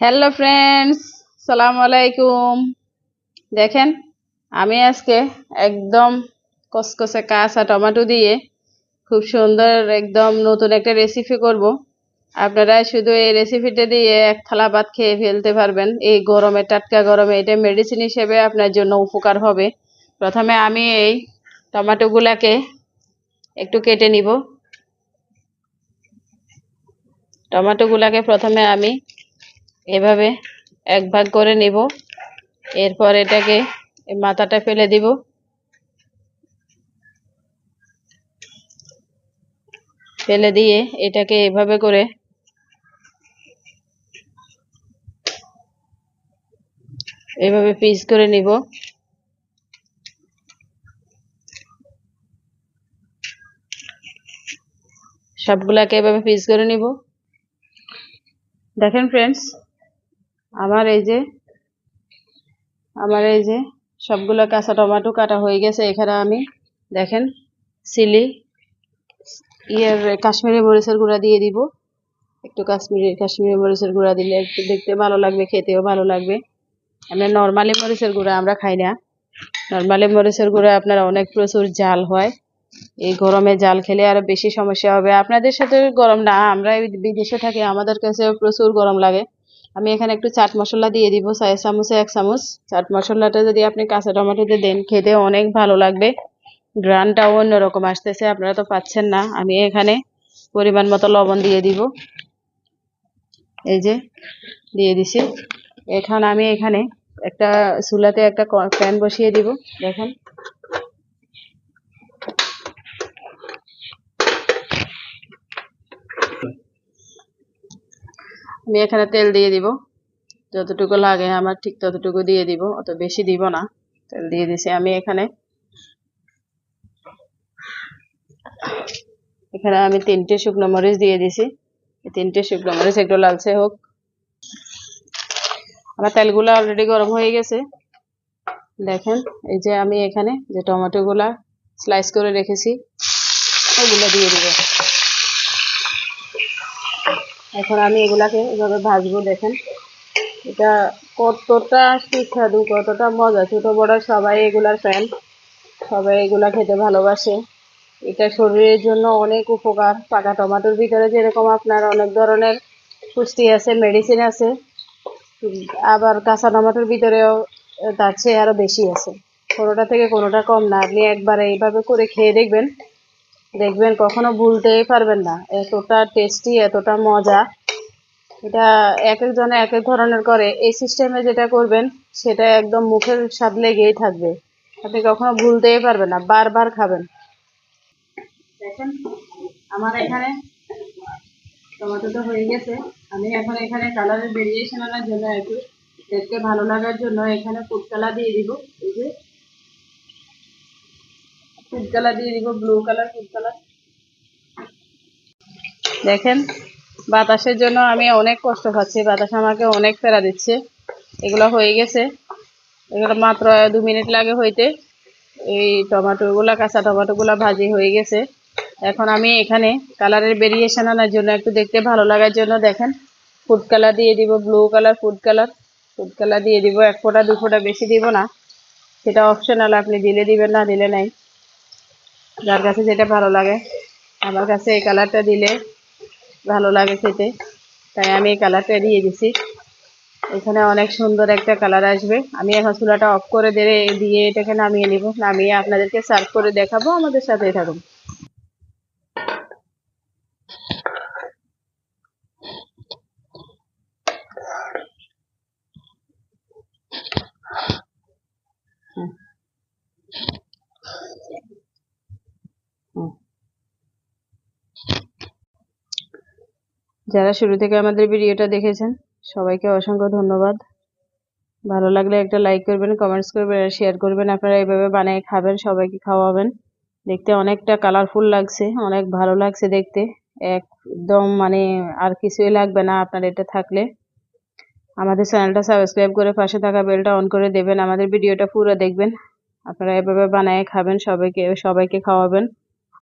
Hello friends, সালাম আলাইকুম। দেখেন, আমি আজকে একদম কসকসে কাঁচা টমেটো দিয়ে খুব সুন্দর একদম নতুন একটা রেসিপি করব। আপনারা শুধু এই রেসিপিটা দিয়ে এক থালা ভাত খেয়ে ফেলতে পারবেন। এই গরমে, টাটকা গরমে এটা মেডিসিন হিসেবে আপনার জন্য উপকার হবে। প্রথমে আমি এই টমেটোগুলাকে একটু কেটে নিব। টমেটোগুলাকে প্রথমে আমি এভাবে এক ভাগ করে নিব। এরপর এটাকে মাথাটা ফেলে দিব। ফেলে দিয়ে এটাকে এভাবে করে এভাবে পিস করে নিব। সবগুলাকে এভাবে পিস করে নিব। দেখেন ফ্রেন্ডস, আমার এই যে সবগুলো কাঁচা টমেটো কাটা হয়ে গেছে। এখানে আমি দেখেন চিলি কাশ্মীরি মরিচের গুঁড়া দিয়ে দিব। একটু কাশ্মীরি মরিচের গুঁড়া দিলে একটু দেখতে ভালো লাগবে, খেতেও ভালো লাগবে। আমরা নর্মালি মরিচের গুঁড়া আমরা খাই না। নর্মালি মরিচের গুঁড়া আপনার অনেক প্রচুর ঝাল হয়। এই গরমে জাল খেলে আরো বেশি সমস্যা হবে। আপনাদের সাথে গরম না, আমরা বিদেশে থাকি, আমাদের কাছে প্রচুর গরম লাগে। আমি এখানে একটু চাট মশলা দিয়ে দিব, 4 চামচে 1 চামচ। চাট মশলাটা যদি আপনি কাঁচা টমেটোতে দেন, খেতে অনেক ভালো লাগবে। গ্রানটাও অন্যরকম আসতেছে, আপনারা তো পাচ্ছেন না। আমি এখানে পরিমাণ মতো লবণ দিয়ে দিব। এই যে দিয়ে দিছি। আমি এখানে একটা চুলাতে একটা প্যান বসিয়ে দিব। দেখেন, আমি এখানে তেল দিয়ে দিব। যতটুকু লাগে আমার ঠিক ততটুকু দিয়ে দিব, অত বেশি দিব না। তেল দিয়ে দিছি। আমি এখানে আমি 3টে শুকনো মরিচ দিয়ে দিছি। এই 3টে শুকনো মরিচ একটু লালচে হোক। আমার তেলগুলো অলরেডি গরম হয়ে গেছে। দেখেন, এই যে আমি এখানে যে টমেটো গুলা স্লাইস করে রেখেছি ওগুলো দিয়ে দিব। এখন আমি এগুলাকে এভাবে ভাজবো। দেখেন এটা কতটা সুস্বাদু, কতটা মজা। ছোট বড় সবাই এগুলার ফ্যান, সবাই এগুলা খেতে ভালোবাসে। এটা শরীরের জন্য অনেক উপকার। পাকা টমেটোর ভিতরে যেরকম আপনার অনেক ধরনের পুষ্টি আছে, মেডিসিন আছে, আবার কাঁচা টমেটোর ভিতরেও তার চেয়ে আরো বেশি আছে। কোনোটা থেকে কোনোটা কম না। আপনি একবার এইভাবে করে খেয়ে দেখবেন, দেখবেন কখনো ভুলতেই পারবেন না। এতটা টেস্টি, এতটা মজা। এটা এক একজনে এক এক ধরনের করে। এই সিস্টেমে যেটা করবেন সেটা একদম মুখের স্বাদ লেগেই থাকবে। আপনি কখনো ভুলতেই পারবেন না, বারবার খাবেন। দেখেন, আমার এখানে টমেটোটা হয়ে গেছে। আমি এখন এখানে কালারের ভেরিয়েশন আনার জন্য, একটু দেখতে ভালো লাগার জন্য এখানে ফুড কালার দিয়ে দিব। এই যে ফুড কালার দিয়ে দিব, ব্লু কালার ফুড কালার। দেখেন, বাতাসের জন্য আমি অনেক কষ্ট পাচ্ছি, বাতাস আমাকে অনেক ফেরা দিচ্ছে। এগুলো হয়ে গেছে। এগুলো মাত্র 2 মিনিট লাগে হইতে। এই টমেটোগুলা, কাঁচা টমেটোগুলা ভাজি হয়ে গেছে। এখন আমি এখানে কালারের ভেরিয়েশন আনার জন্য, একটু দেখতে ভালো লাগার জন্য দেখেন ফুড কালার দিয়ে দিব, ব্লু কালার ফুড কালার দিয়ে দিব। 1 ফোঁটা 2 ফোঁটা, বেশি দিব না। সেটা অপশনাল, আপনি দিলে দিবেন, না দিলে নাই। যার কাছে যেটা ভালো লাগে। আমার কাছে এই কালারটা দিলে ভালো লাগে খেতে, তাই আমি এই কালারটা দিয়ে দিছি। এখানে অনেক সুন্দর একটা কালার আসবে। আমি এখন চুলাটা অফ করে দিয়ে এটাকে নামিয়ে নিব। নামিয়ে আপনাদেরকে সার্ভ করে দেখাবো। আমাদের সাথেই থাকুন। হুম, হুম। যারা শুরু থেকে আমাদের ভিডিওটা দেখেছেন সবাইকে অসংখ্য ধন্যবাদ। ভালো লাগলে একটা লাইক করবেন, কমেন্টস করবেন আর শেয়ার করবেন। আপনারা এইভাবে বানিয়ে খাবেন, সবাইকে খাওয়াবেন। দেখতে অনেকটা কালারফুল লাগছে, অনেক ভালো লাগছে দেখতে। একদম মানে আর কিছুই লাগবে না আপনার এটা থাকলে। আমাদের চ্যানেলটা সাবস্ক্রাইব করে পাশে থাকা বেলটা অন করে দেবেন। আমাদের ভিডিওটা পুরো দেখবেন। আপনারা এভাবে বানিয়ে খাবেন, সবাইকে খাওয়াবেন।